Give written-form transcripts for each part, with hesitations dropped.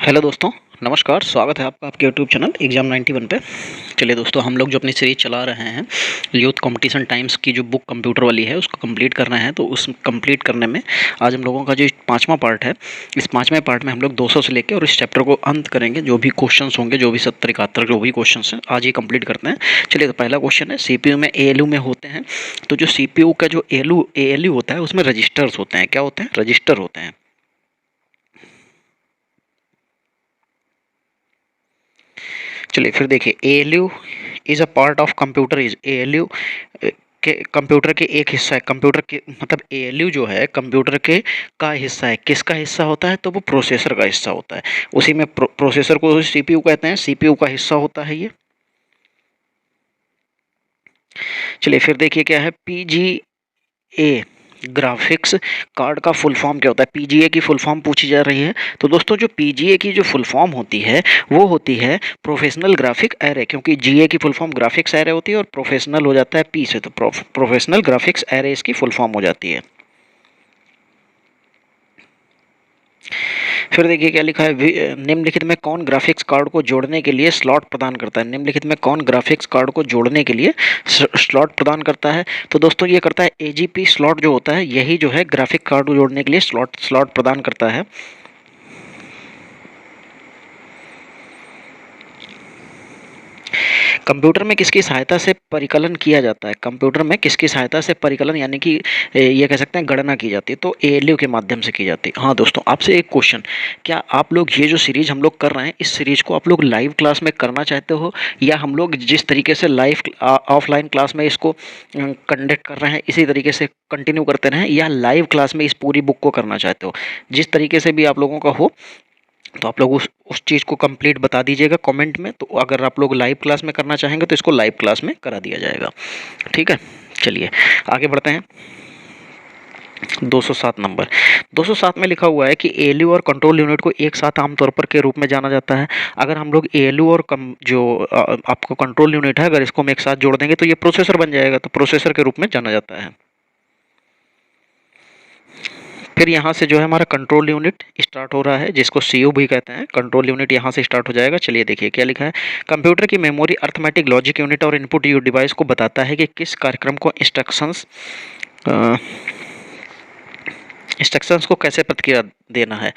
Hello दोस्तों, नमस्कार। स्वागत है आपका आपके यूट्यूब चैनल एग्जाम 91 पे। चलिए दोस्तों, हम लोग जो अपनी सीरीज चला रहे हैं यूथ कंपटीशन टाइम्स की जो बुक कंप्यूटर वाली है उसको कंप्लीट करना है। तो उस कंप्लीट करने में आज हम लोगों का जो पाँचवा पार्ट है, इस पाँचवें पार्ट में हम लोग 200 से लेकर और इस चैप्टर को अंत करेंगे। जो भी क्वेश्चन होंगे, जो भी 70-71 जो भी क्वेश्चन हैं, आज ही कंप्लीट करते हैं। चलिए, तो पहला क्वेश्चन है, CPU में ALU में होते हैं। तो जो CPU का जो ALU होता है उसमें रजिस्टर्स होते हैं। क्या होते हैं? रजिस्टर होते हैं। चलिए फिर देखिए, ALU is a part of computer. Is ALU के कंप्यूटर के एक हिस्सा है। कंप्यूटर के मतलब ALU जो है कंप्यूटर के का हिस्सा है। किसका हिस्सा होता है? तो वो प्रोसेसर का हिस्सा होता है। उसी में प्रोसेसर को CPU कहते हैं। CPU का हिस्सा होता है ये। चलिए फिर देखिए क्या है, PGA ग्राफिक्स कार्ड का फुल फॉर्म क्या होता है? PGA की फुल फॉर्म पूछी जा रही है। तो दोस्तों, जो PGA की जो फुल फॉर्म होती है वो होती है प्रोफेशनल ग्राफिक एरे, क्योंकि GA की फुल फॉर्म ग्राफिक्स एरे होती है और प्रोफेशनल हो जाता है P से, तो प्रोफेशनल ग्राफिक्स एरे इसकी फुल फॉर्म हो जाती है। फिर देखिए क्या लिखा है, निम्नलिखित में कौन ग्राफिक्स कार्ड को जोड़ने के लिए स्लॉट प्रदान करता है? निम्नलिखित में कौन ग्राफिक्स कार्ड को जोड़ने के लिए स्लॉट प्रदान करता है? तो दोस्तों, ये करता है AGP स्लॉट जो होता है, यही जो है ग्राफिक कार्ड को जोड़ने के लिए स्लॉट प्रदान करता है। कंप्यूटर में किसकी सहायता से परिकलन किया जाता है? कंप्यूटर में किसकी सहायता से परिकलन यानी कि ये कह सकते हैं गणना की जाती है? तो ALU के माध्यम से की जाती है। हाँ दोस्तों, आपसे एक क्वेश्चन, क्या आप लोग ये जो सीरीज हम लोग कर रहे हैं, इस सीरीज को आप लोग लाइव क्लास में करना चाहते हो, या हम लोग जिस तरीके से लाइव ऑफलाइन क्लास में इसको कंडक्ट कर रहे हैं इसी तरीके से कंटिन्यू करते रहें, या लाइव क्लास में इस पूरी बुक को करना चाहते हो? जिस तरीके से भी आप लोगों का हो, तो आप लोग उस चीज़ को कंप्लीट बता दीजिएगा कमेंट में। तो अगर आप लोग लाइव क्लास में करना चाहेंगे तो इसको लाइव क्लास में करा दिया जाएगा। ठीक है, चलिए आगे बढ़ते हैं। 207 नंबर, 207 में लिखा हुआ है कि ALU और कंट्रोल यूनिट को एक साथ आमतौर पर के रूप में जाना जाता है। अगर हम लोग ALU और जो आपको कंट्रोल यूनिट है, अगर इसको हम एक साथ जोड़ देंगे तो ये प्रोसेसर बन जाएगा। तो प्रोसेसर के रूप में जाना जाता है। फिर यहाँ से जो है हमारा कंट्रोल यूनिट स्टार्ट हो रहा है, जिसको CU भी कहते हैं। कंट्रोल यूनिट यहाँ से स्टार्ट हो जाएगा। चलिए देखिए क्या लिखा है, कंप्यूटर की मेमोरी अर्थमेटिक लॉजिक यूनिट और इनपुट डिवाइस को बताता है कि किस कार्यक्रम को इंस्ट्रक्शंस को कैसे प्रतिक्रिया देना है।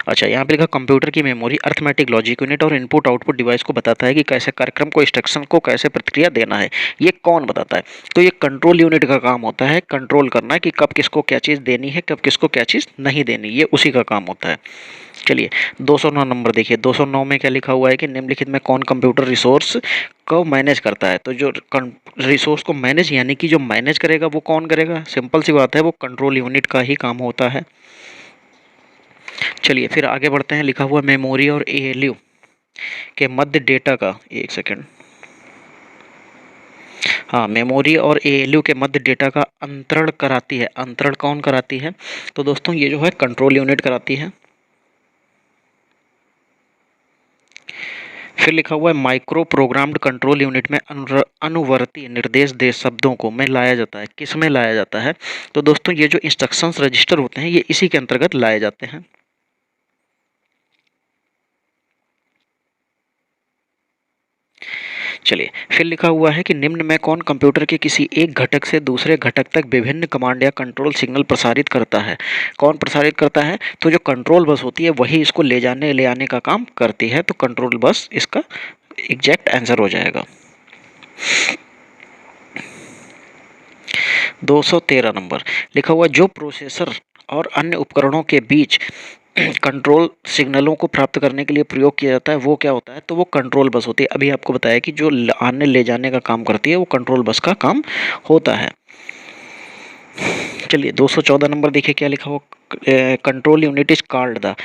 अच्छा, यहाँ पे लिखा कंप्यूटर की मेमोरी अर्थमेटिक लॉजिक यूनिट और इनपुट आउटपुट डिवाइस को बताता है कि कैसे कार्यक्रम को इंस्ट्रक्शन को कैसे प्रतिक्रिया देना है। ये कौन बताता है? तो ये कंट्रोल यूनिट का काम होता है, कंट्रोल करना कि कब किसको क्या चीज़ देनी है, कब किसको क्या चीज़ नहीं देनी, ये उसी का काम होता है। चलिए 209 नंबर देखिए, 209 में क्या लिखा हुआ है कि निम्नलिखित में कौन कंप्यूटर रिसोर्स को मैनेज करता है? तो जो रिसोर्स को मैनेज यानी कि जो मैनेज करेगा वो कौन करेगा? सिंपल सी बात है, वो कंट्रोल यूनिट का ही काम होता है। चलिए फिर आगे बढ़ते हैं। लिखा हुआ मेमोरी और ALU के मध्य डेटा का, एक सेकेंड, हाँ, मेमोरी और ALU के मध्य डेटा का अंतरण कराती है। अंतरण कौन कराती है? तो दोस्तों, ये जो है कंट्रोल यूनिट कराती है। फिर लिखा हुआ है माइक्रो प्रोग्राम्ड कंट्रोल यूनिट में अनुवर्ती निर्देश दे शब्दों को में लाया जाता है। किस में लाया जाता है? तो दोस्तों, ये जो इंस्ट्रक्शंस रजिस्टर होते हैं ये इसी के अंतर्गत लाए जाते हैं। चलिए फिर लिखा हुआ है कि निम्न में कौन कंप्यूटर के किसी एक घटक से दूसरे घटक तक विभिन्न कमांड या कंट्रोल सिग्नल प्रसारित करता है? कौन प्रसारित करता है? तो जो कंट्रोल बस होती है वही इसको ले आने का काम करती है। तो कंट्रोल बस इसका एग्जैक्ट आंसर हो जाएगा। 213 नंबर लिखा हुआ, जो प्रोसेसर और अन्य उपकरणों के बीच कंट्रोल सिग्नलों को प्राप्त करने के लिए प्रयोग किया जाता है वो क्या होता है? तो वो कंट्रोल बस होती है। अभी आपको बताया कि जो आने ले जाने का काम करती है वो कंट्रोल बस का काम होता है। चलिए 214 नंबर देखिए क्या लिखा हुआ, control unit is called the,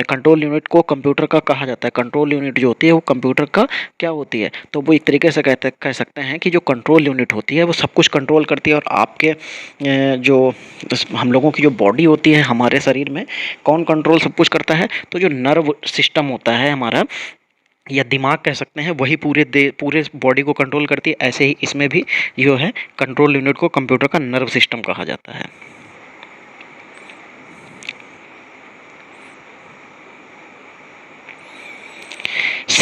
control unit को कंप्यूटर का कहा जाता है। कंट्रोल यूनिट जो होती है वो कंप्यूटर का क्या होती है? तो वो एक तरीके से कह सकते हैं कि जो कंट्रोल यूनिट होती है वो सब कुछ कंट्रोल करती है। और आपके जो हम लोगों की जो बॉडी होती है, हमारे शरीर में कौन कंट्रोल सब कुछ करता है? तो जो नर्व सिस्टम होता है हमारा, या दिमाग कह सकते हैं, वही पूरे बॉडी को कंट्रोल करती है। ऐसे ही इसमें भी जो है कंट्रोल यूनिट को कंप्यूटर का नर्व सिस्टम कहा जाता है।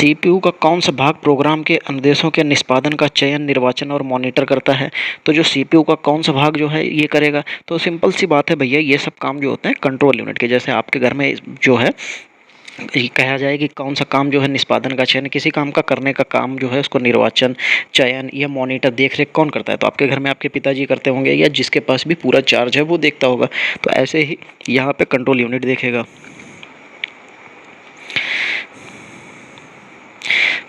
सीपीयू का कौन सा भाग प्रोग्राम के अनुदेशों के निष्पादन का चयन, निर्वाचन और मॉनिटर करता है? तो जो सीपीयू का कौन सा भाग जो है ये करेगा? तो सिंपल सी बात है भैया, ये सब काम जो होते हैं कंट्रोल यूनिट के। जैसे आपके घर में जो है ये कहा जाए कि कौन सा काम जो है निष्पादन का चयन, किसी काम का करने का काम जो है उसको निर्वाचन, चयन या मॉनिटर, देख रेख कौन करता है? तो आपके घर में आपके पिताजी करते होंगे, या जिसके पास भी पूरा चार्ज है वो देखता होगा। तो ऐसे ही यहाँ पे कंट्रोल यूनिट देखेगा।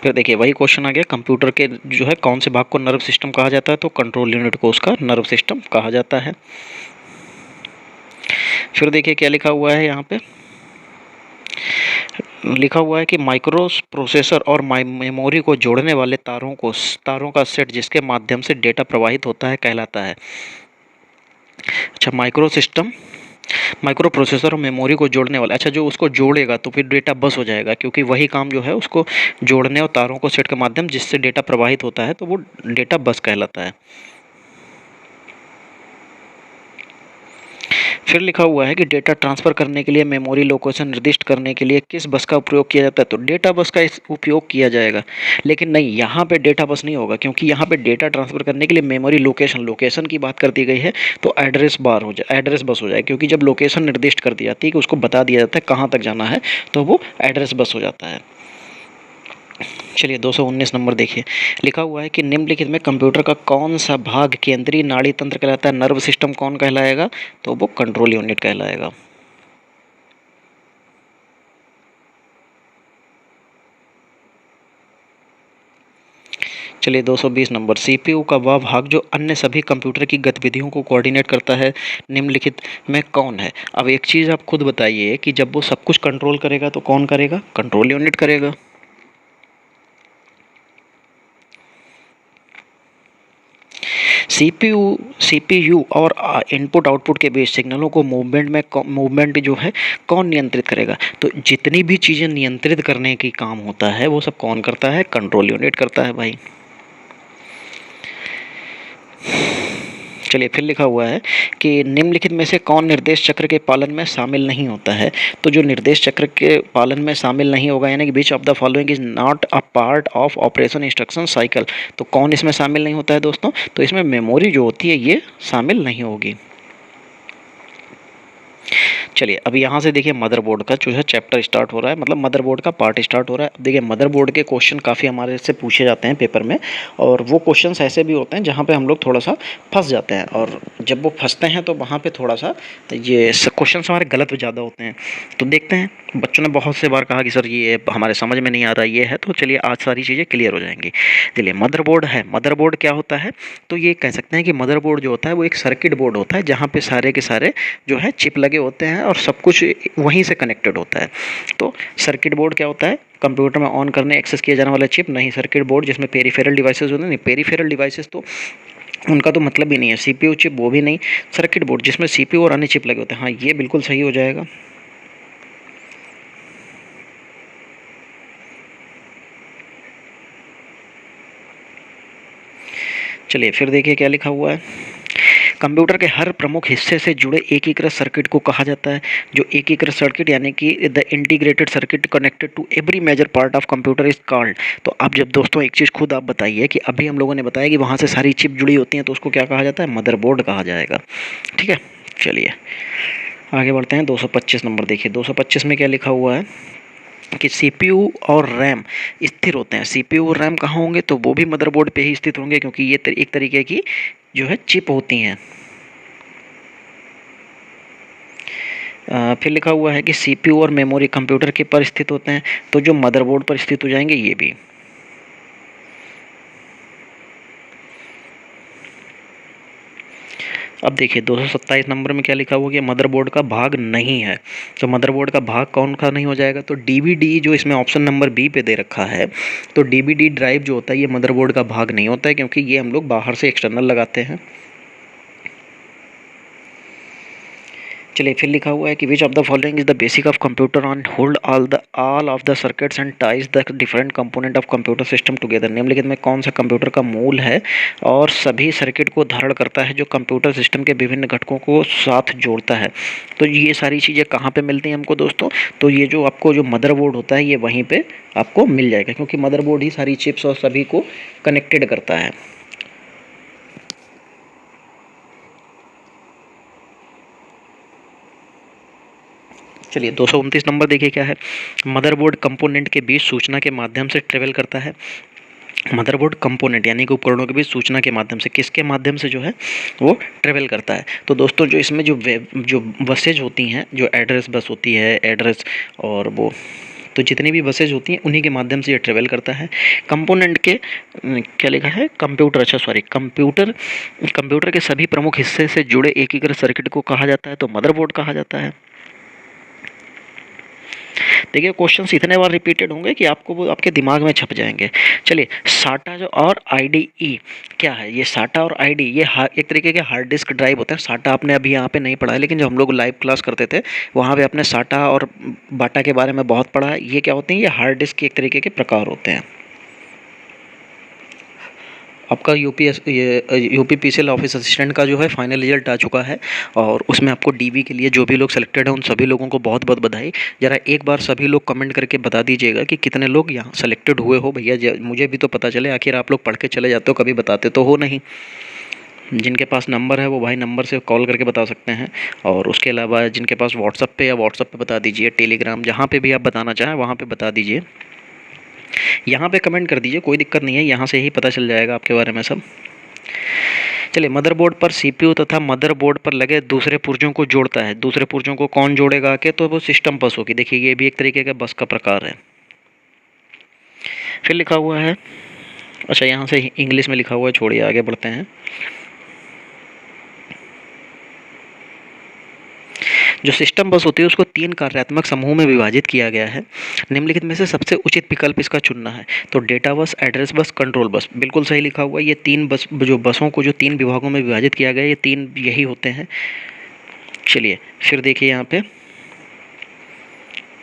फिर देखिए वही क्वेश्चन आ गया, कंप्यूटर के जो है कौन से भाग को नर्व सिस्टम कहा जाता है? तो कंट्रोल यूनिट को उसका नर्व सिस्टम कहा जाता है। फिर देखिए क्या लिखा हुआ है यहाँ पे, लिखा हुआ है कि माइक्रो प्रोसेसर और मेमोरी को जोड़ने वाले तारों का सेट जिसके माध्यम से डेटा प्रवाहित होता है कहलाता है। अच्छा, माइक्रो प्रोसेसर और मेमोरी को जोड़ने वाला, अच्छा जो उसको जोड़ेगा तो फिर डेटा बस हो जाएगा, क्योंकि वही काम जो है उसको जोड़ने और तारों को सेट के माध्यम जिससे डेटा प्रवाहित होता है तो वो डेटा बस कहलाता है। फिर लिखा हुआ है कि डेटा ट्रांसफ़र करने के लिए मेमोरी लोकेशन निर्दिष्ट करने के लिए किस बस का उपयोग किया जाता है? तो डेटा बस का उपयोग किया जाएगा। लेकिन नहीं, यहाँ पे डेटा बस नहीं होगा, क्योंकि यहाँ पे डेटा ट्रांसफ़र करने के लिए मेमोरी लोकेशन की बात कर दी गई है, तो एड्रेस बस हो जाए, क्योंकि जब लोकेशन निर्दिष्ट कर दी जाती है कि उसको बता दिया जाता है कहाँ तक जाना है, तो वो एड्रेस बस हो जाता है। चलिए 219 नंबर देखिए, लिखा हुआ है कि निम्नलिखित में कंप्यूटर का कौन सा भाग केंद्रीय नाड़ी तंत्र कहलाता है? नर्व सिस्टम कौन कहलाएगा? तो वो कंट्रोल यूनिट कहलाएगा। चलिए 220 नंबर, सीपीयू का वह भाग जो अन्य सभी कंप्यूटर की गतिविधियों को कोऑर्डिनेट करता है निम्नलिखित में कौन है? अब एक चीज़ आप खुद बताइए कि जब वो सब कुछ कंट्रोल करेगा तो कौन करेगा? कंट्रोल यूनिट करेगा। सीपीयू और इनपुट आउटपुट के बीच सिग्नलों को मूवमेंट जो है कौन नियंत्रित करेगा? तो जितनी भी चीज़ें नियंत्रित करने की काम होता है वो सब कौन करता है? कंट्रोल यूनिट करता है भाई। चलिए फिर लिखा हुआ है कि निम्नलिखित में से कौन निर्देश चक्र के पालन में शामिल नहीं होता है? तो जो निर्देश चक्र के पालन में शामिल नहीं होगा, यानी कि which of the following is not a part of operation instruction cycle, तो कौन इसमें शामिल नहीं होता है दोस्तों? तो इसमें मेमोरी जो होती है ये शामिल नहीं होगी। चलिए अब यहाँ से देखिए मदरबोर्ड का जो है चैप्टर स्टार्ट हो रहा है, मतलब मदरबोर्ड का पार्ट स्टार्ट हो रहा है। अब देखिए मदरबोर्ड के क्वेश्चन काफ़ी हमारे से पूछे जाते हैं पेपर में, और वो क्वेश्चंस ऐसे भी होते हैं जहाँ पे हम लोग थोड़ा सा फंस जाते हैं, और जब वो फंसते हैं तो वहाँ पे थोड़ा सा ये क्वेश्चन हमारे गलत ज़्यादा होते हैं। तो देखते हैं, बच्चों ने बहुत से बार कहा कि सर ये हमारे समझ में नहीं आ रहा ये है, तो चलिए आज सारी चीज़ें क्लियर हो जाएंगी। चलिए मदरबोर्ड है, मदरबोर्ड क्या होता है? तो ये कह सकते हैं कि मदरबोर्ड जो होता है वो एक सर्किट बोर्ड होता है, जहाँ पे सारे के सारे जो है चिप लगे होते हैं और सब कुछ वहीं से कनेक्टेड होता है। तो सर्किट बोर्ड क्या होता है? कंप्यूटर में ऑन करने एक्सेस किया जाने वाला चिप। नहीं, सर्किट बोर्ड जिसमें पेरिफेरल डिवाइसेस होते हैं। नहीं, पेरिफेरल डिवाइसेस तो उनका तो मतलब ही नहीं है। सीपीयू चिप वो भी नहीं। सर्किट बोर्ड जिसमें सीपीयू और अन्य चिप लगे होते हैं। हाँ, ये बिल्कुल सही हो जाएगा। चलिए फिर देखिए क्या लिखा हुआ है, कंप्यूटर के हर प्रमुख हिस्से से जुड़े एकीकृत सर्किट को कहा जाता है। जो एकीकृत सर्किट यानी कि the integrated circuit connected to every major part of computer is called. तो अब जब दोस्तों एक चीज़ खुद आप बताइए कि अभी हम लोगों ने बताया कि वहाँ से सारी चिप जुड़ी होती हैं, तो उसको क्या कहा जाता है? मदरबोर्ड कहा जाएगा। ठीक है, चलिए आगे बढ़ते हैं। 225 नंबर देखिए, 225 में क्या लिखा हुआ है कि सीपीयू और रैम स्थिर होते हैं। सीपीयू और रैम कहाँ होंगे? तो वो भी मदरबोर्ड पे ही स्थित होंगे, क्योंकि ये एक तरीके की जो है चिप होती हैं। फिर लिखा हुआ है कि सीपीयू और मेमोरी कंप्यूटर के पर स्थित होते हैं, तो जो मदरबोर्ड पर स्थित हो जाएंगे ये भी। अब देखिए 227 नंबर में क्या लिखा हुआ है कि मदरबोर्ड का भाग नहीं है। तो मदरबोर्ड का भाग कौन का नहीं हो जाएगा? तो डीवीडी, जो इसमें ऑप्शन नंबर बी पे दे रखा है, तो डीवीडी ड्राइव जो होता है ये मदरबोर्ड का भाग नहीं होता है, क्योंकि ये हम लोग बाहर से एक्सटर्नल लगाते हैं। चलिए फिर लिखा हुआ है कि which of the following is the basic of computer on hold all of the circuits and ties the different component of computer system together. निम्नलिखित में कौन सा कंप्यूटर का मूल है और सभी सर्किट को धारण करता है जो कंप्यूटर सिस्टम के विभिन्न घटकों को साथ जोड़ता है। तो ये सारी चीज़ें कहाँ पे मिलती हैं हमको दोस्तों? तो ये जो आपको जो मदरबोर्ड होता है ये वहीं पे आपको मिल जाएगा, क्योंकि मदरबोर्ड ही सारी चिप्स और सभी को कनेक्टेड करता है। चलिए 229 नंबर देखिए क्या है। मदरबोर्ड कंपोनेंट के बीच सूचना के माध्यम से ट्रेवल करता है। मदरबोर्ड कंपोनेंट यानी कि उपकरणों के बीच सूचना के माध्यम से, किसके माध्यम से जो है वो ट्रेवल करता है? तो दोस्तों जो इसमें जो बसेज होती हैं, जो एड्रेस बस होती है, एड्रेस और वो तो जितनी भी बसेज होती हैं उन्हीं के माध्यम से ये ट्रेवल करता है। कंपोनेंट के क्या लिखा है? कंप्यूटर, अच्छा सॉरी, कंप्यूटर के सभी प्रमुख हिस्से से जुड़े एकीकृत सर्किट को कहा जाता है तो मदरबोर्ड कहा जाता है। देखिए क्वेश्चंस इतने बार रिपीटेड होंगे कि आपको वो आपके दिमाग में छप जाएंगे। चलिए साटा जो और आईडीई क्या है? ये साटा और आईडी ये एक तरीके के हार्ड डिस्क ड्राइव होते हैं। साटा आपने अभी यहाँ पे नहीं पढ़ा है, लेकिन जब हम लोग लाइव क्लास करते थे वहाँ पे आपने साटा और बाटा के बारे में बहुत पढ़ा है। ये क्या होते हैं? ये हार्ड डिस्क के एक तरीके के प्रकार होते हैं। आपका यूपीपीसीएल ऑफिस असिस्टेंट का जो है फाइनल रिजल्ट आ चुका है और उसमें आपको डीवी के लिए जो भी लोग सेलेक्टेड हैं उन सभी लोगों को बहुत बहुत बधाई। ज़रा एक बार सभी लोग कमेंट करके बता दीजिएगा कि कितने लोग यहाँ सेलेक्टेड हुए हो भैया, मुझे भी तो पता चले। आखिर आप लोग पढ़ के चले जाते हो, कभी बताते तो हो नहीं। जिनके पास नंबर है वो भाई नंबर से कॉल करके बता सकते हैं, और उसके अलावा जिनके पास व्हाट्सअप पे या व्हाट्सअप पे बता दीजिए, टेलीग्राम, जहाँ पे भी आप बताना चाहें वहाँ पे बता दीजिए। यहाँ पे कमेंट कर दीजिए, कोई दिक्कत नहीं है, यहाँ से ही पता चल जाएगा आपके बारे में सब। चलिए मदरबोर्ड पर सीपीयू तथा मदरबोर्ड पर लगे दूसरे पुर्जों को जोड़ता है। दूसरे पुर्जों को कौन जोड़ेगा आके? तो वो सिस्टम बस होगी। देखिए ये भी एक तरीके का बस का प्रकार है। फिर लिखा हुआ है, अच्छा यहाँ से इंग्लिश में लिखा हुआ है, छोड़िए आगे बढ़ते हैं। जो सिस्टम बस होती है उसको 3 कार्यात्मक समूह में विभाजित किया गया है। निम्नलिखित में से सबसे उचित विकल्प इसका चुनना है। तो data bus, address bus, control bus, बिल्कुल सही लिखा हुआ है। ये 3 बस, जो बसों को जो 3 विभागों में विभाजित किया गया है, ये 3 यही होते हैं। चलिए फिर देखिए यहाँ पे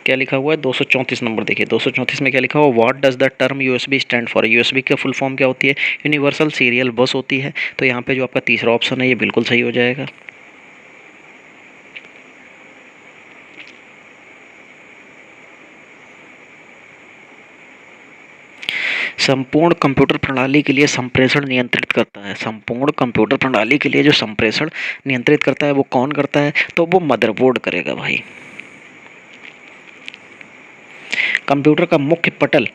क्या लिखा हुआ है, 234 नंबर देखिए। 234 में क्या लिखा हुआ, what does the term USB stand for? USB का फुल फॉर्म क्या होती है? यूनिवर्सल सीरियल बस होती है। तो यहाँ पे जो आपका तीसरा ऑप्शन है ये बिल्कुल सही हो जाएगा। संपूर्ण कंप्यूटर प्रणाली के लिए संप्रेषण नियंत्रित करता है। संपूर्ण कंप्यूटर प्रणाली के लिए जो संप्रेषण नियंत्रित करता है वो कौन करता है? तो वो मदरबोर्ड करेगा भाई। कंप्यूटर का मुख्य पटल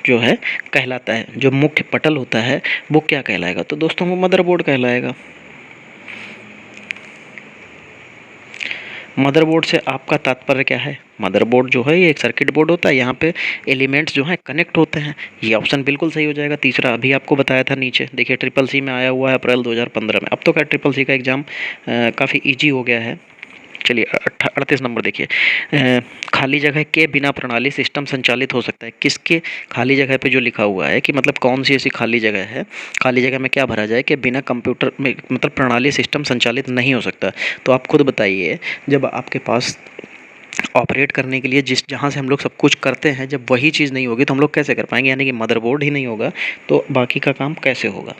जो है कहलाता है, जो मुख्य पटल होता है वो क्या कहलाएगा? तो दोस्तों वो मदरबोर्ड कहलाएगा। मदरबोर्ड से आपका तात्पर्य क्या है? मदरबोर्ड जो है ये एक सर्किट बोर्ड होता है, यहाँ पे एलिमेंट्स जो हैं कनेक्ट होते हैं। ये ऑप्शन बिल्कुल सही हो जाएगा तीसरा। अभी आपको बताया था नीचे, देखिए ट्रिपल सी में आया हुआ है अप्रैल 2015 में। अब तो क्या ट्रिपल सी का एग्ज़ाम काफ़ी ईजी हो गया है। चलिए 38 नंबर देखिए, खाली जगह के बिना प्रणाली सिस्टम संचालित हो सकता है। किसके खाली जगह पे जो लिखा हुआ है कि मतलब कौन सी ऐसी खाली जगह है, खाली जगह में क्या भरा जाए कि बिना कंप्यूटर में मतलब प्रणाली सिस्टम संचालित नहीं हो सकता? तो आप खुद बताइए, जब आपके पास ऑपरेट करने के लिए जहाँ से हम लोग सब कुछ करते हैं, जब वही चीज़ नहीं होगी तो हम लोग कैसे कर पाएंगे? यानी कि मदरबोर्ड ही नहीं होगा तो बाकी का काम कैसे होगा?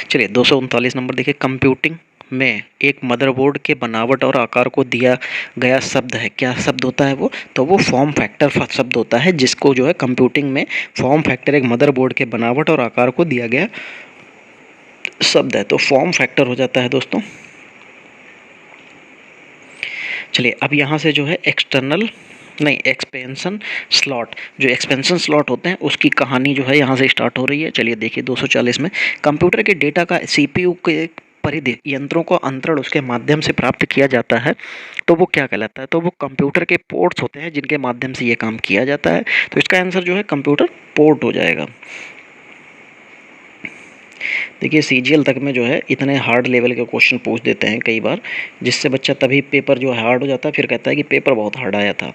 चलिए 239 नंबर देखिए, कंप्यूटिंग में एक मदरबोर्ड के बनावट और आकार को दिया गया शब्द है। क्या शब्द होता है वो? तो वो फॉर्म फैक्टर शब्द होता है, जिसको जो है कंप्यूटिंग में फॉर्म फैक्टर, एक मदरबोर्ड के बनावट और आकार को दिया गया शब्द है, तो फॉर्म फैक्टर हो जाता है दोस्तों। चलिए अब यहाँ से जो है एक्सपेंशन स्लॉट, जो एक्सपेंशन स्लॉट होते हैं उसकी कहानी जो है यहाँ से स्टार्ट हो रही है। चलिए देखिए 240 में, कंप्यूटर के डेटा का सीपीयू के परिधि यंत्रों को अंतरण उसके माध्यम से प्राप्त किया जाता है, तो वो क्या कहलाता है? तो वो कंप्यूटर के पोर्ट्स होते हैं जिनके माध्यम से ये काम किया जाता है। तो इसका आंसर जो है कंप्यूटर पोर्ट हो जाएगा। देखिए सीजीएल तक में जो है इतने हार्ड लेवल के क्वेश्चन पूछ देते हैं कई बार, जिससे बच्चा तभी पेपर जो हार्ड हो जाता है, फिर कहता है कि पेपर बहुत हार्ड आया था।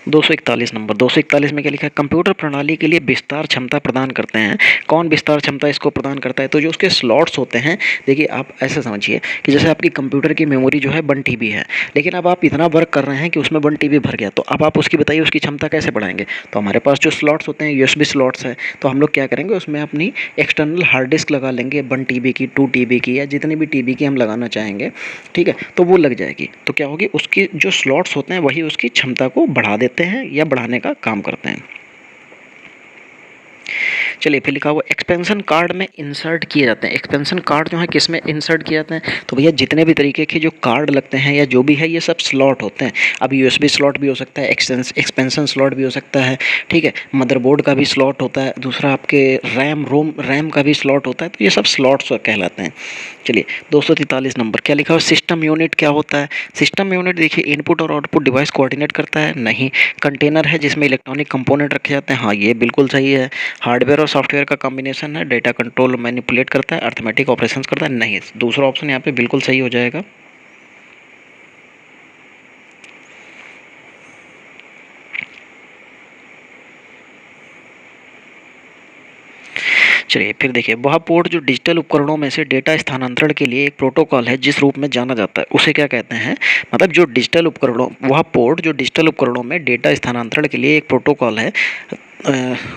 241 नंबर, 241 में क्या लिखा है? कंप्यूटर प्रणाली के लिए विस्तार क्षमता प्रदान करते हैं। कौन विस्तार क्षमता इसको प्रदान करता है? तो जो उसके स्लॉट्स होते हैं, देखिए आप ऐसा समझिए कि जैसे आपकी कंप्यूटर की मेमोरी जो है 1 टीबी है, लेकिन अब आप इतना वर्क कर रहे हैं कि उसमें 1 टीबी भर गया, तो अब आप उसकी बताइए उसकी क्षमता कैसे बढ़ाएंगे? तो हमारे पास जो स्लॉट्स होते हैं यूएसबी स्लॉट्स हैं, तो हम लोग क्या करेंगे उसमें अपनी एक्सटर्नल हार्ड डिस्क लगा लेंगे 1 टीबी की, 2 टीबी की, या जितनी भी टीबी की हम लगाना चाहेंगे, ठीक है, तो वो लग जाएगी। तो क्या होगी, उसकी जो स्लॉट्स होते हैं वही उसकी क्षमता को बढ़ा देते हैं या बढ़ाने का काम करते हैं। चलिए फिर लिखा हुआ एक्सपेंशन कार्ड में इंसर्ट किए जाते हैं। एक्सपेंशन कार्ड जो है किस में इंसर्ट किए जाते हैं? तो भैया जितने भी तरीके के जो कार्ड लगते हैं या जो भी है ये सब स्लॉट होते हैं। अब यूएसबी स्लॉट भी हो सकता है, एक्सपेंशन स्लॉट भी हो सकता है, ठीक है, मदरबोर्ड का भी स्लॉट होता है, दूसरा आपके रैम का भी स्लॉट होता है, तो ये सब स्लॉट्स कहलाते हैं। चलिए 243 नंबर क्या लिखा हुआ? सिस्टम यूनिट क्या होता है? सिस्टम यूनिट देखिए इनपुट और आउटपुट डिवाइस कोऑर्डिनेट करता है? नहीं। कंटेनर है जिसमें इलेक्ट्रॉनिक कंपोनेंट रखे जाते हैं? हाँ, ये बिल्कुल सही है। हार्डवेयर और सॉफ्टवेयर का कॉम्बिनेशन है, डेटा कंट्रोल मैनिपुलेट करता है, अर्थमेटिक ऑपरेशंस करता है? नहीं। दूसरा ऑप्शन यहाँ पे बिल्कुल सही हो जाएगा। चलिए फिर देखिए, वह पोर्ट जो डिजिटल उपकरणों में से डेटा स्थानांतरण के लिए एक प्रोटोकॉल है जिस रूप में जाना जाता है, उसे क्या कहते हैं? मतलब जो डिजिटल उपकरणों, वह पोर्ट जो डिजिटल उपकरणों में डेटा स्थानांतरण के लिए एक प्रोटोकॉल है,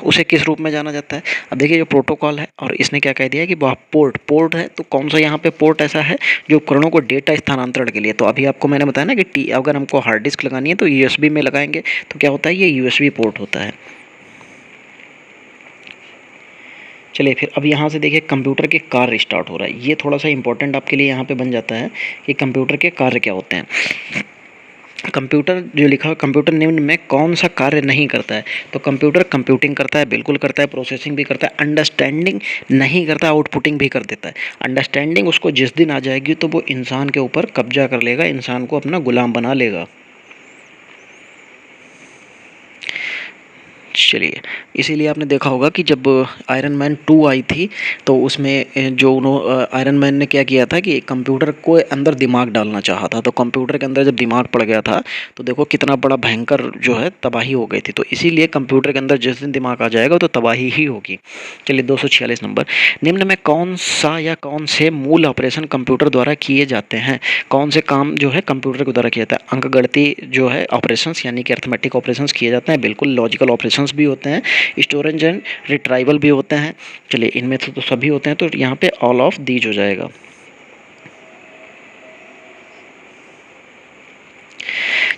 उसे किस रूप में जाना जाता है? अब देखिए जो प्रोटोकॉल है, और इसने क्या कह दिया है कि वह पोर्ट है, तो कौन सा यहाँ पे पोर्ट ऐसा है जो उपकरणों को डेटा स्थानांतरण के लिए? तो अभी आपको मैंने बताया ना कि अगर हमको हार्ड डिस्क लगानी है तो यूएसबी में लगाएंगे, तो क्या होता है, ये यूएसबी पोर्ट होता है। चलिए फिर अब यहाँ से देखिए कंप्यूटर के कार्य स्टार्ट हो रहा है। ये थोड़ा सा इंपॉर्टेंट आपके लिए यहाँ पे बन जाता है कि कंप्यूटर के कार्य क्या होते हैं। कंप्यूटर जो लिखा हुआ, कंप्यूटर निम्न में कौन सा कार्य नहीं करता है? तो कंप्यूटर कंप्यूटिंग करता है, बिल्कुल करता है, प्रोसेसिंग भी करता है, अंडरस्टैंडिंग नहीं करता, आउटपुटिंग भी कर देता है। अंडरस्टैंडिंग उसको जिस दिन आ जाएगी तो वो इंसान के ऊपर कब्जा कर लेगा, इंसान को अपना गुलाम बना लेगा। चलिए इसीलिए आपने देखा होगा कि जब आयरन मैन 2 आई थी तो उसमें जो आयरन मैन ने क्या किया था कि कंप्यूटर को अंदर दिमाग डालना चाहा था, तो कंप्यूटर के अंदर जब दिमाग पड़ गया था तो देखो कितना बड़ा भयंकर जो है तबाही हो गई थी। तो इसीलिए कंप्यूटर के अंदर जिस दिन दिमाग आ जाएगा तो तबाही ही होगी। चलिए 246 नंबर, निम्न में कौन सा या कौन से मूल ऑपरेशन कंप्यूटर द्वारा किए जाते हैं? कौन से काम जो है कंप्यूटर के द्वारा किया जाता है? अंक गणितीय जो है ऑपरेशंस यानी कि अर्थमेटिक ऑपरेशंस किए जाते हैं, बिल्कुल। लॉजिकल ऑपरेशंस भी होते हैं, स्टोरेज एंड रिट्राइवल भी होते हैं। चलिए इनमें से तो सभी होते हैं, तो यहाँ पे ऑल ऑफ दीज हो जाएगा।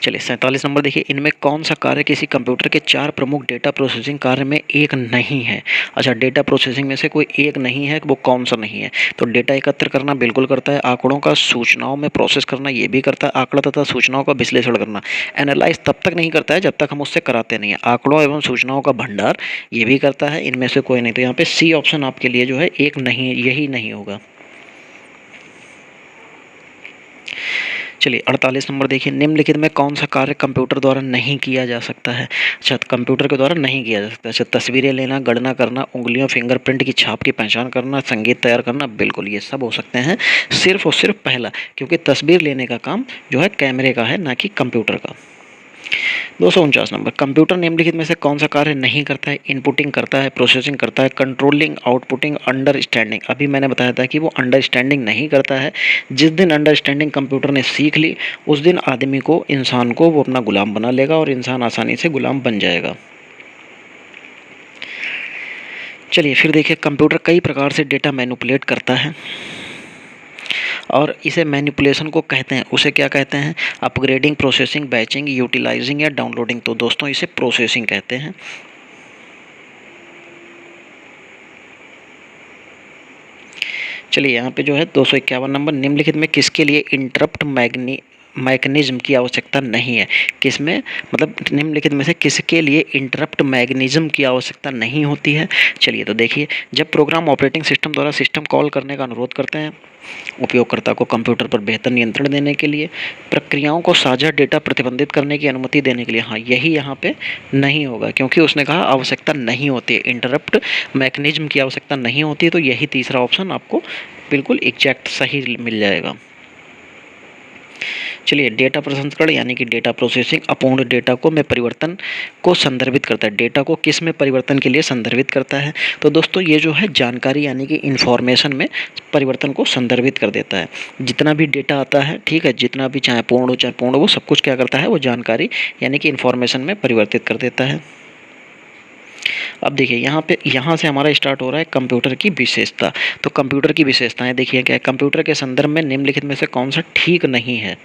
चलिए 47 नंबर देखिए, इनमें कौन सा कार्य किसी कंप्यूटर के 4 प्रमुख डेटा प्रोसेसिंग कार्य में एक नहीं है? अच्छा, डेटा प्रोसेसिंग में से कोई एक नहीं है, वो कौन सा नहीं है? तो डेटा एकत्र करना बिल्कुल करता है, आंकड़ों का सूचनाओं में प्रोसेस करना ये भी करता है, आंकड़ा तथा सूचनाओं का विश्लेषण करना। एनालाइज तब तक नहीं करता है जब तक हम उससे कराते नहीं है। आंकड़ों एवं सूचनाओं का भंडार ये भी करता है, इनमें से कोई नहीं। तो यहाँ पे सी ऑप्शन आपके लिए जो है एक नहीं, यही नहीं होगा। चलिए 48 नंबर देखिए, निम्नलिखित में कौन सा कार्य कंप्यूटर द्वारा नहीं किया जा सकता है? अच्छा, कंप्यूटर के द्वारा नहीं किया जा सकता। अच्छा, तस्वीरें लेना, गणना करना, उंगलियों फिंगरप्रिंट की छाप की पहचान करना, संगीत तैयार करना, बिल्कुल ये सब हो सकते हैं, सिर्फ और सिर्फ पहला, क्योंकि तस्वीर लेने का काम जो है कैमरे का है, ना कि कंप्यूटर का। 249 नंबर, कंप्यूटर निम्नलिखित में से कौन सा कार्य नहीं करता है? इनपुटिंग करता है, प्रोसेसिंग करता है, कंट्रोलिंग, आउटपुटिंग, अंडरस्टैंडिंग। अभी मैंने बताया था कि वो अंडरस्टैंडिंग नहीं करता है। जिस दिन अंडरस्टैंडिंग कंप्यूटर ने सीख ली उस दिन आदमी को, इंसान को वो अपना गुलाम बना लेगा और इंसान आसानी से गुलाम बन जाएगा। चलिए फिर देखिए, कंप्यूटर कई प्रकार से डेटा मैनिपुलेट करता है और इसे मैनिपुलेशन को कहते हैं, उसे क्या कहते हैं? अपग्रेडिंग, प्रोसेसिंग, बैचिंग, यूटिलाइजिंग या डाउनलोडिंग। तो दोस्तों इसे प्रोसेसिंग कहते हैं। चलिए यहाँ पे जो है 251 नंबर, निम्नलिखित में किसके लिए इंटरप्ट मैकेनिज्म की आवश्यकता नहीं है? किसमें, मतलब निम्नलिखित में से किसके लिए इंटरप्ट मैकेनिज्म की आवश्यकता नहीं होती है? चलिए तो देखिए, जब प्रोग्राम ऑपरेटिंग सिस्टम द्वारा सिस्टम कॉल करने का अनुरोध करते हैं, उपयोगकर्ता को कंप्यूटर पर बेहतर नियंत्रण देने के लिए, प्रक्रियाओं को साझा डेटा प्रतिबंधित करने की अनुमति देने के लिए। हाँ, यही यहाँ पे नहीं होगा, क्योंकि उसने कहा आवश्यकता नहीं होती है, इंटरप्ट मैकेनिज्म की आवश्यकता नहीं होती है। तो यही तीसरा ऑप्शन आपको बिल्कुल एग्जैक्ट सही मिल जाएगा। चलिए, डेटा प्रसंस्करण यानी कि डेटा प्रोसेसिंग अपूर्ण डेटा को में परिवर्तन को संदर्भित करता है। डेटा को किस में परिवर्तन के लिए संदर्भित करता है? तो दोस्तों ये जो है जानकारी यानी कि इंफॉर्मेशन में परिवर्तन को संदर्भित कर देता है। जितना भी डेटा आता है, ठीक है, जितना भी चाहे पूर्ण हो चाहे पूर्ण हो, वो सब कुछ क्या करता है, वो जानकारी यानी कि इंफॉर्मेशन में परिवर्तित कर देता है। अब देखिए यहाँ से हमारा स्टार्ट हो रहा है कंप्यूटर की विशेषता। तो कंप्यूटर की विशेषताएं देखिए क्या है। कंप्यूटर के संदर्भ में निम्नलिखित में से कौन सा ठीक नहीं है?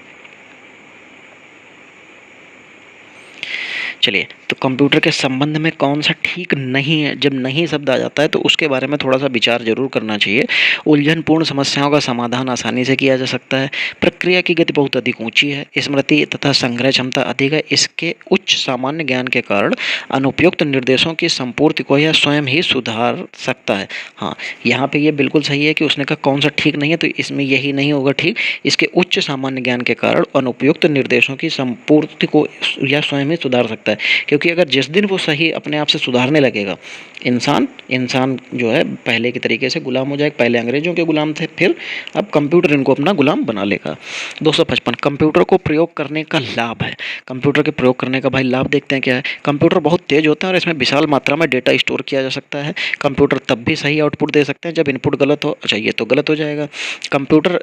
चलिए, तो कंप्यूटर के संबंध में कौन सा ठीक नहीं है? जब नहीं शब्द आ जाता है तो उसके बारे में थोड़ा सा विचार जरूर करना चाहिए। उलझनपूर्ण समस्याओं का समाधान आसानी से किया जा सकता है। प्रक्रिया की गति बहुत अधिक ऊंची है। स्मृति तथा संग्रह क्षमता अधिक है। इसके उच्च सामान्य ज्ञान के कारण अनुपयुक्त निर्देशों की संपूर्ति को यह स्वयं ही सुधार सकता है। हाँ, यहाँ पे ये बिल्कुल सही है कि उसने कहा कौन सा ठीक नहीं है, तो इसमें यही नहीं होगा ठीक। इसके उच्च सामान्य ज्ञान के कारण अनुपयुक्त निर्देशों की संपूर्ति को यह स्वयं ही सुधार सकता है। क्योंकि अगर जिस दिन वो सही अपने आप से सुधारने लगेगा, इंसान जो है पहले के तरीके से गुलाम हो जाएगा। पहले अंग्रेजों के गुलाम थे, फिर अब कंप्यूटर इनको अपना गुलाम बना लेगा। 255 कंप्यूटर को प्रयोग करने का लाभ है। कंप्यूटर के प्रयोग करने का भाई लाभ देखते हैं क्या है। कंप्यूटर बहुत तेज होता है और इसमें विशाल मात्रा में डेटा स्टोर किया जा सकता है। कंप्यूटर तब भी सही आउटपुट दे सकते हैं जब इनपुट गलत हो। अच्छा, ये तो गलत हो जाएगा। कंप्यूटर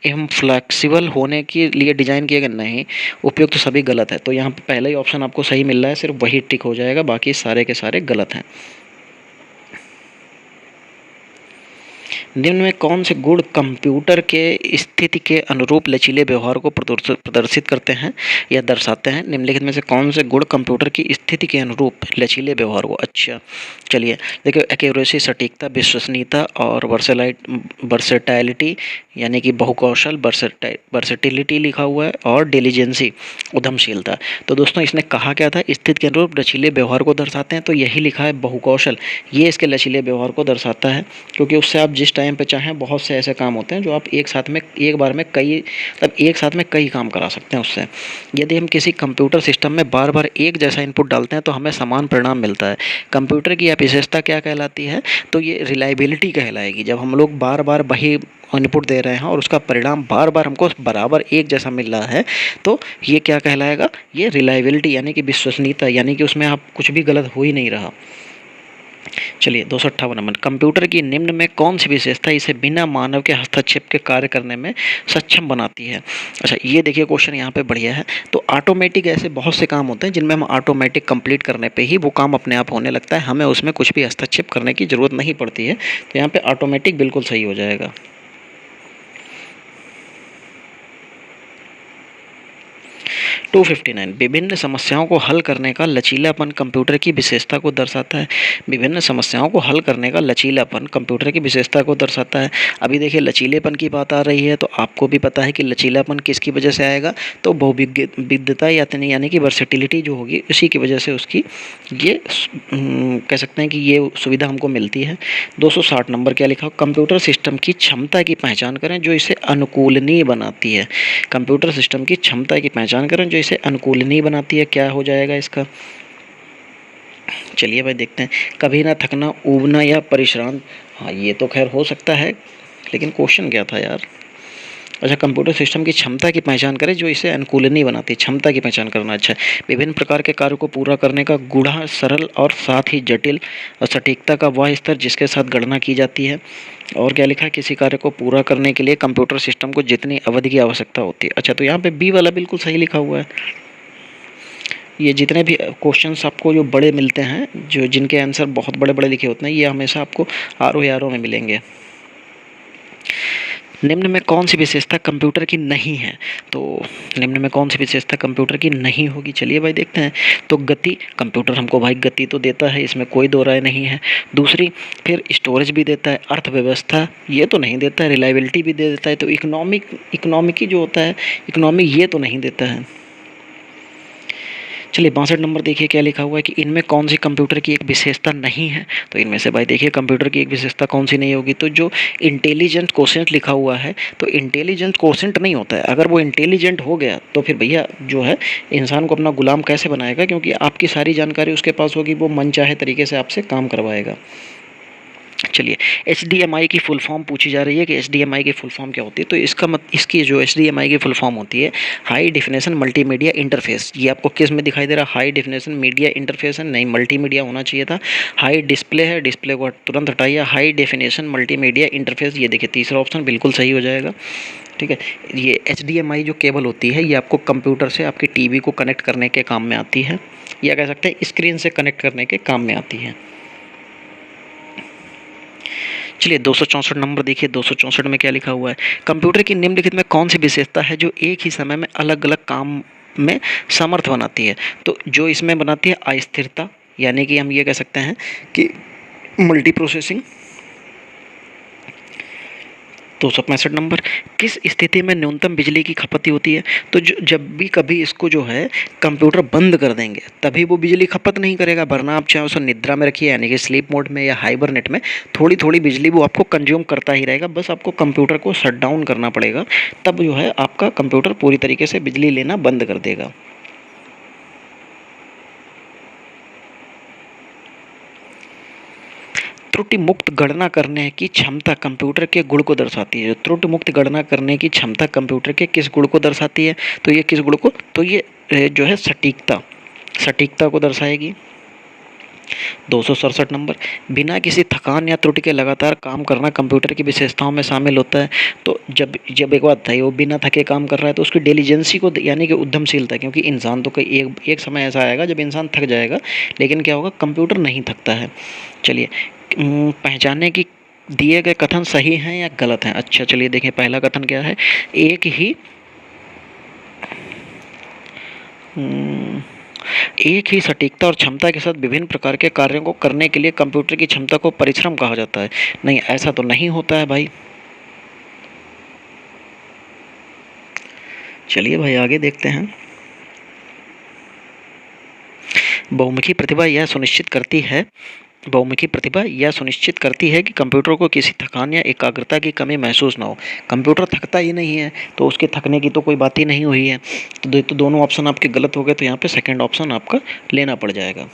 फ्लेक्सिबल होने के लिए डिज़ाइन किए गए नहीं, उपयुक्त तो सभी गलत है। तो यहाँ पे पहला ही ऑप्शन आपको सही मिल रहा है, सिर्फ वही टिक हो जाएगा, बाकी सारे के सारे गलत हैं। निम्न में कौन से गुण कंप्यूटर के स्थिति के अनुरूप लचीले व्यवहार को प्रदर्शित करते हैं या दर्शाते हैं? निम्नलिखित में से कौन से गुण कंप्यूटर की स्थिति के अनुरूप लचीले व्यवहार को? अच्छा, चलिए देखिए, एक्यूरेसी सटीकता, विश्वसनीयता और वर्सेटैलिटी यानी कि बहुकौशल, वर्सेटिलिटी लिखा हुआ है, और डिलीजेंसी उद्यमशीलता। तो दोस्तों इसने कहा क्या था? स्थिति के अनुरूप लचीले व्यवहार को दर्शाते हैं, तो यही लिखा है बहुकौशल। ये इसके लचीले व्यवहार को दर्शाता है, क्योंकि उससे आप जिस टाइम पे चाहें, बहुत से ऐसे काम होते हैं जो आप एक बार में कई काम करा सकते हैं उससे। यदि हम किसी कंप्यूटर सिस्टम में बार बार एक जैसा इनपुट डालते हैं तो हमें समान परिणाम मिलता है। कंप्यूटर की यह विशेषता क्या कहलाती है? तो ये रिलायबिलिटी कहलाएगी। जब हम लोग बार बार वही इनपुट दे रहे हैं और उसका परिणाम बार बार हमको बराबर एक जैसा मिल रहा है, तो ये क्या कहलाएगा? ये रिलायबिलिटी यानी कि विश्वसनीयता, यानी कि उसमें आप कुछ भी गलत हो ही नहीं रहा। चलिए 258 नंबर, कंप्यूटर की निम्न में कौन सी विशेषता इसे बिना मानव के हस्तक्षेप के कार्य करने में सक्षम बनाती है? अच्छा, ये देखिए क्वेश्चन यहाँ पे बढ़िया है। तो ऑटोमेटिक ऐसे बहुत से काम होते हैं जिनमें हम ऑटोमेटिक कंप्लीट करने पे ही वो काम अपने आप होने लगता है, हमें उसमें कुछ भी हस्तक्षेप करने की ज़रूरत नहीं पड़ती है। तो यहाँ पे ऑटोमेटिक बिल्कुल सही हो जाएगा। 259 विभिन्न समस्याओं को हल करने का लचीलापन कंप्यूटर की विशेषता को दर्शाता है। विभिन्न समस्याओं को हल करने का लचीलापन कंप्यूटर की विशेषता को दर्शाता है। अभी देखिए लचीलेपन की बात आ रही है, तो आपको भी पता है कि लचीलापन किसकी वजह से आएगा? तो बहुविधता यानी कि वर्सेटिलिटी जो होगी, उसी की वजह से उसकी ये कह सकते हैं कि ये सुविधा हमको मिलती है। 260 नंबर क्या लिखा? कंप्यूटर सिस्टम की क्षमता की पहचान करें जो इसे अनुकूलनीय बनाती है। कंप्यूटर सिस्टम की क्षमता की पहचान करें जो इसे अनुकूलनीय बनाती है। क्या हो जाएगा इसका? चलिए भाई देखते हैं। कभी ना थकना, ऊबना या परेशान। हाँ, ये तो खैर हो सकता है, लेकिन क्वेश्चन क्या था यार? अच्छा, कंप्यूटर सिस्टम की क्षमता की पहचान करें जो इसे अनुकूलनीय बनाती है। क्षमता की पहचान करना, अच्छा है। विभिन्न प्रकार के कार्यों को पूरा करने का गूढ़ा, सरल और साथ ही जटिल और सटीकता का वह स्तर जिसके साथ गणना की जाती है। और क्या लिखा है? किसी कार्य को पूरा करने के लिए कंप्यूटर सिस्टम को जितनी अवधि की आवश्यकता होती है। अच्छा, तो यहाँ पे बी वाला बिल्कुल सही लिखा हुआ है। ये जितने भी क्वेश्चंस आपको जो बड़े मिलते हैं, जो जिनके आंसर बहुत बड़े बड़े लिखे होते हैं, ये हमेशा आपको आर ओ में मिलेंगे। निम्न में कौन सी विशेषता कंप्यूटर की नहीं है? तो निम्न में कौन सी विशेषता कंप्यूटर की नहीं होगी? चलिए भाई देखते हैं। तो गति, कंप्यूटर हमको भाई गति तो देता है, इसमें कोई दो राय नहीं है। दूसरी, फिर स्टोरेज भी देता है। अर्थव्यवस्था ये तो नहीं देता है। रिलायबिलिटी भी दे देता है। तो इकोनॉमिक जो होता है, इकोनॉमी, ये तो नहीं देता है। चलिए 62 नंबर देखिए क्या लिखा हुआ है कि इनमें कौन सी कंप्यूटर की एक विशेषता नहीं है? तो इनमें से भाई देखिए कंप्यूटर की एक विशेषता कौन सी नहीं होगी? तो जो इंटेलिजेंट कोशेंट लिखा हुआ है, तो इंटेलिजेंट कोशेंट नहीं होता है। अगर वो इंटेलिजेंट हो गया तो फिर भैया जो है इंसान को अपना गुलाम कैसे बनाएगा? क्योंकि आपकी सारी जानकारी उसके पास होगी, वो मनचाहे तरीके से आपसे काम करवाएगा। चलिए, HDMI की फुल फॉर्म पूछी जा रही है कि HDMI की फुल फॉर्म क्या होती है। तो इसकी जो HDMI की फुल फॉर्म होती है, हाई डेफिनेशन मल्टीमीडिया इंटरफेस। ये आपको किस में दिखाई दे रहा है? हाई डेफिनेशन मीडिया इंटरफेस है, नहीं मल्टीमीडिया होना चाहिए था। हाई डिस्प्ले है, डिस्प्ले को तुरंत हटाइए। हाई डेफिनेशन मल्टीमीडिया इंटरफेस, ये देखिए तीसरा ऑप्शन बिल्कुल सही हो जाएगा। ठीक है, ये HDMI जो केबल होती है ये आपको कंप्यूटर से आपकी टीवी को कनेक्ट करने के काम में आती है, या कह सकते हैं स्क्रीन से कनेक्ट करने के काम में आती है। चलिए 264 नंबर देखिए, 264 में क्या लिखा हुआ है? कंप्यूटर की निम्नलिखित में कौन सी विशेषता है जो एक ही समय में अलग अलग काम में समर्थ बनाती है? तो जो इसमें बनाती है अस्थिरता, यानी कि हम ये कह सकते हैं कि मल्टी प्रोसेसिंग। 265 नंबर, किस स्थिति में न्यूनतम बिजली की खपत होती है? तो जब भी कभी इसको जो है कंप्यूटर बंद कर देंगे तभी वो बिजली खपत नहीं करेगा, वरना आप चाहे उसे निद्रा में रखिए यानी कि स्लीप मोड में या हाइबरनेट में, थोड़ी थोड़ी बिजली वो आपको कंज्यूम करता ही रहेगा। बस आपको कंप्यूटर को शट डाउन करना पड़ेगा, तब जो है आपका कंप्यूटर पूरी तरीके से बिजली लेना बंद कर देगा। त्रुटि मुक्त गणना करने की क्षमता कंप्यूटर के गुण को दर्शाती है। त्रुटि मुक्त गणना करने की क्षमता कंप्यूटर के किस गुण को दर्शाती है? तो ये किस गुण को? तो ये जो है सटीकता को दर्शाएगी। 267 नंबर, बिना किसी थकान या त्रुटि के लगातार काम करना कंप्यूटर की विशेषताओं में शामिल होता है। तो जब जब एक बात है वो बिना थके काम कर रहा है तो उसकी डिलीजेंसी को यानी कि उद्यमशीलता, क्योंकि इंसान तो कई एक समय ऐसा आएगा जब इंसान थक जाएगा, लेकिन क्या होगा, कंप्यूटर नहीं थकता है। चलिए, पहचानने की दिए गए कथन सही हैं या गलत हैं? अच्छा चलिए देखें, पहला कथन क्या है? एक ही सटीकता और क्षमता के साथ विभिन्न प्रकार के कार्यों को करने के लिए कंप्यूटर की क्षमता को परिश्रम कहा जाता है। नहीं, ऐसा तो नहीं होता है भाई। चलिए भाई आगे देखते हैं। बहुमुखी प्रतिभा यह सुनिश्चित करती है कि कंप्यूटर को किसी थकान या एकाग्रता की कमी महसूस ना हो। कंप्यूटर थकता ही नहीं है तो उसके थकने की तो कोई बात ही नहीं हुई है। तो दोनों ऑप्शन आपके गलत हो गए, तो यहाँ पे सेकंड ऑप्शन आपका लेना पड़ जाएगा।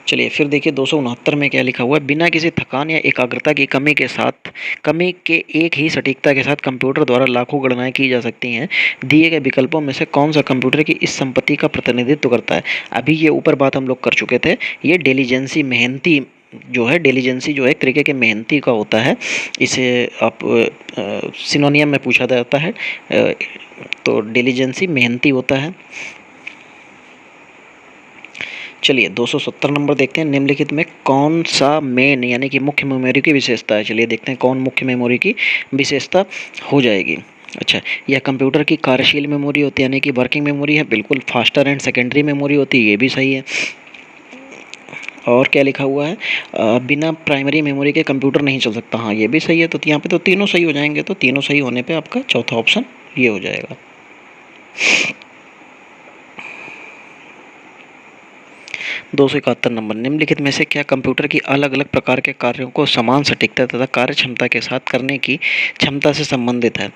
चलिए फिर देखिए 269 में क्या लिखा हुआ है? बिना किसी थकान या एकाग्रता की कमी के एक ही सटीकता के साथ कंप्यूटर द्वारा लाखों गणनाएं की जा सकती हैं। दिए गए विकल्पों में से कौन सा कंप्यूटर की इस संपत्ति का प्रतिनिधित्व करता है? अभी ये ऊपर बात हम लोग कर चुके थे। ये डिलीजेंसी डिलीजेंसी जो है एक तरीके के मेहनती का होता है। इसे आप सिनोनियम में पूछा जाता है, तो डिलीजेंसी मेहनती होता है। चलिए 270 नंबर देखते हैं, निम्नलिखित में कौन सा मेन यानी कि मुख्य मेमोरी की विशेषता है? चलिए देखते हैं कौन मुख्य मेमोरी की विशेषता हो जाएगी। अच्छा, यह कंप्यूटर की कार्यशील मेमोरी होती है यानी कि वर्किंग मेमोरी है, बिल्कुल। फास्टर एंड सेकेंडरी मेमोरी होती है, ये भी सही है। और क्या लिखा हुआ है? बिना प्राइमरी मेमोरी के कंप्यूटर नहीं चल सकता, हाँ ये भी सही है। तो यहाँ पे तो तीनों सही हो जाएंगे, तो तीनों सही होने पे आपका चौथा ऑप्शन ये हो जाएगा। 271 नंबर, निम्नलिखित में से क्या कंप्यूटर की अलग अलग प्रकार के कार्यों को समान सटीकता तथा कार्य क्षमता के साथ करने की क्षमता से संबंधित है?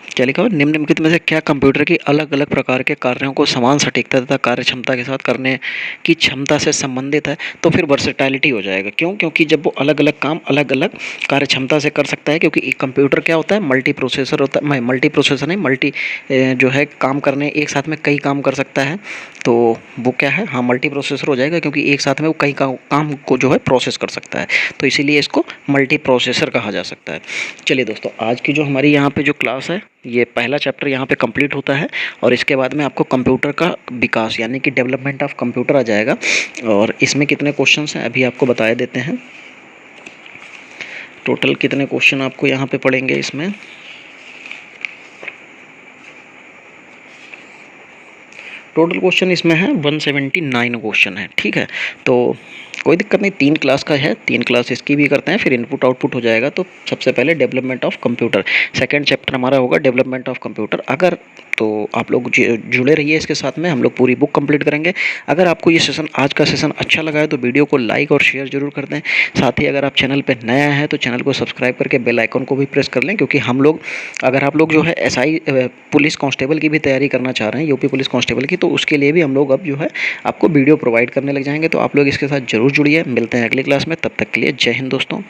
क्या लिखा हुआ? निम्नलिखित में से क्या कंप्यूटर की अलग अलग प्रकार के कार्यों को समान सटीकता तथा कार्य क्षमता के साथ करने की क्षमता से संबंधित है? तो फिर वर्सेटैलिटी हो जाएगा। क्यों? क्योंकि जब वो अलग अलग काम अलग अलग कार्य क्षमता से कर सकता है, क्योंकि एक कंप्यूटर क्या होता है, मल्टी प्रोसेसर होता है। मल्टी प्रोसेसर नहीं, मल्टी जो है काम करने एक साथ में कई काम कर सकता है, तो वो क्या है, हाँ मल्टी प्रोसेसर हो जाएगा, क्योंकि एक साथ में वो कई काम को जो है प्रोसेस कर सकता है, तो इसीलिए इसको मल्टी प्रोसेसर कहा जा सकता है। चलिए दोस्तों, आज की जो हमारी यहाँ पे जो क्लास है, ये पहला चैप्टर यहाँ पे कंप्लीट होता है, और इसके बाद में आपको कंप्यूटर का विकास यानी कि डेवलपमेंट ऑफ कंप्यूटर आ जाएगा। और इसमें कितने क्वेश्चंस हैं अभी आपको बता देते हैं। टोटल कितने क्वेश्चन आपको यहाँ पे पढ़ेंगे इसमें? टोटल क्वेश्चन इसमें है 179 क्वेश्चन है, ठीक है। तो कोई दिक्कत नहीं, 3 क्लास का है, 3 क्लास इसकी भी करते हैं, फिर इनपुट आउटपुट हो जाएगा। तो सबसे पहले development of computer, second chapter हमारा होगा डेवलपमेंट ऑफ कंप्यूटर। अगर तो आप लोग जुड़े रहिए इसके साथ में, हम लोग पूरी बुक कंप्लीट करेंगे। अगर आपको ये सेशन, आज का सेशन अच्छा लगा है तो वीडियो को लाइक और शेयर जरूर कर दें। साथ ही अगर आप चैनल पर नया है तो चैनल को सब्सक्राइब करके बेल आइकन को भी प्रेस कर लें, क्योंकि हम लोग, अगर आप लोग जो है SI पुलिस कांस्टेबल की भी तैयारी करना चाह रहे हैं, यूपी पुलिस कांस्टेबल की, तो उसके लिए भी हम लोग अब जो है आपको वीडियो प्रोवाइड करने लग जाएंगे। तो आप लोग इसके साथ जरूर जुड़िए। मिलते हैं अगली क्लास में, तब तक के लिए जय हिंद दोस्तों।